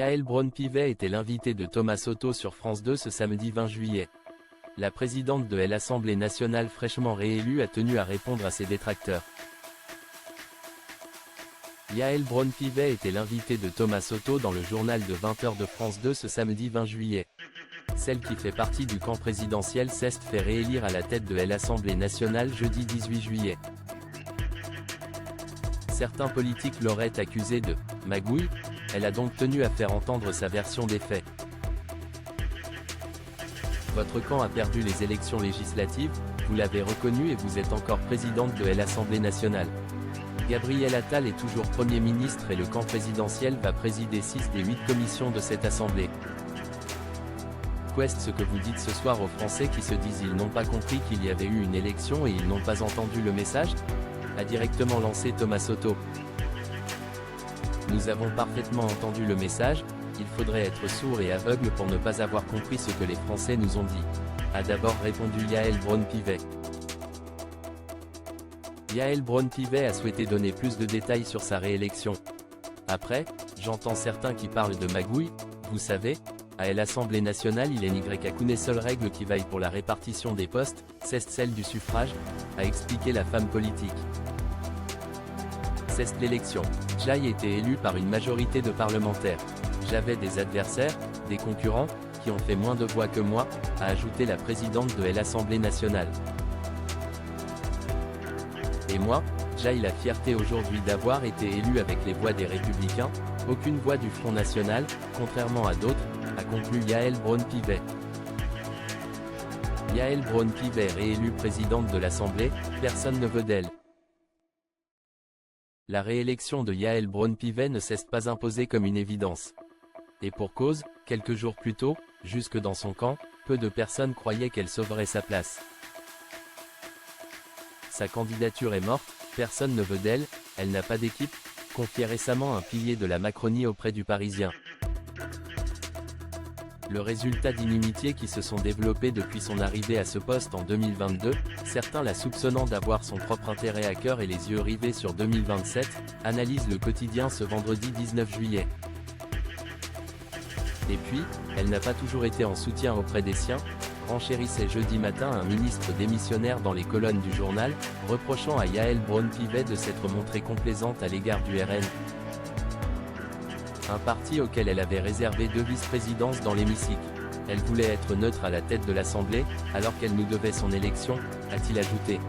Yaël Braun-Pivet était l'invitée de Thomas Soto sur France 2 ce samedi 20 juillet. La présidente de l'Assemblée nationale fraîchement réélue a tenu à répondre à ses détracteurs. Yaël Braun-Pivet était l'invitée de Thomas Soto dans le journal de 20h de France 2 ce samedi 20 juillet. Celle qui fait partie du camp présidentiel s'est fait réélire à la tête de l'Assemblée nationale jeudi 18 juillet. Certains politiques l'auraient accusée de « magouille », elle a donc tenu à faire entendre sa version des faits. Votre camp a perdu les élections législatives, vous l'avez reconnu et vous êtes encore présidente de l'Assemblée nationale. Gabriel Attal est toujours Premier ministre et le camp présidentiel va présider 6 des 8 commissions de cette Assemblée. Qu'est-ce que vous dites ce soir aux Français qui se disent ils n'ont pas compris qu'il y avait eu une élection et ils n'ont pas entendu le message ? A directement lancé Thomas Soto. Nous avons parfaitement entendu le message, il faudrait être sourd et aveugle pour ne pas avoir compris ce que les Français nous ont dit. A d'abord répondu Yaël Braun-Pivet. Yaël Braun-Pivet a souhaité donner plus de détails sur sa réélection. Après, j'entends certains qui parlent de magouille, vous savez, à l'Assemblée nationale il n'y a qu'une seule règle qui vaille pour la répartition des postes, c'est celle du suffrage, a expliqué la femme politique. C'est l'élection. J'ai été élu par une majorité de parlementaires. J'avais des adversaires, des concurrents, qui ont fait moins de voix que moi, a ajouté la présidente de l'Assemblée nationale. Et moi, j'ai la fierté aujourd'hui d'avoir été élu avec les voix des Républicains, aucune voix du Front National, contrairement à d'autres, a conclu Yaël Braun-Pivet. Yaël Braun-Pivet réélue présidente de l'Assemblée, personne ne veut d'elle. La réélection de Yaël Braun-Pivet ne s'est pas imposée comme une évidence. Et pour cause, quelques jours plus tôt, jusque dans son camp, peu de personnes croyaient qu'elle sauverait sa place. Sa candidature est morte, personne ne veut d'elle, elle n'a pas d'équipe, confiait récemment un pilier de la Macronie auprès du Parisien. Le résultat d'inimitiés qui se sont développées depuis son arrivée à ce poste en 2022, certains la soupçonnant d'avoir son propre intérêt à cœur et les yeux rivés sur 2027, analyse Le Quotidien ce vendredi 19 juillet. Et puis, elle n'a pas toujours été en soutien auprès des siens, renchérissait jeudi matin un ministre démissionnaire dans les colonnes du journal, reprochant à Yaël Braun-Pivet de s'être montrée complaisante à l'égard du RN. Un parti auquel elle avait réservé 2 vice-présidences dans l'hémicycle. Elle voulait être neutre à la tête de l'Assemblée, alors qu'elle nous devait son élection, a-t-il ajouté.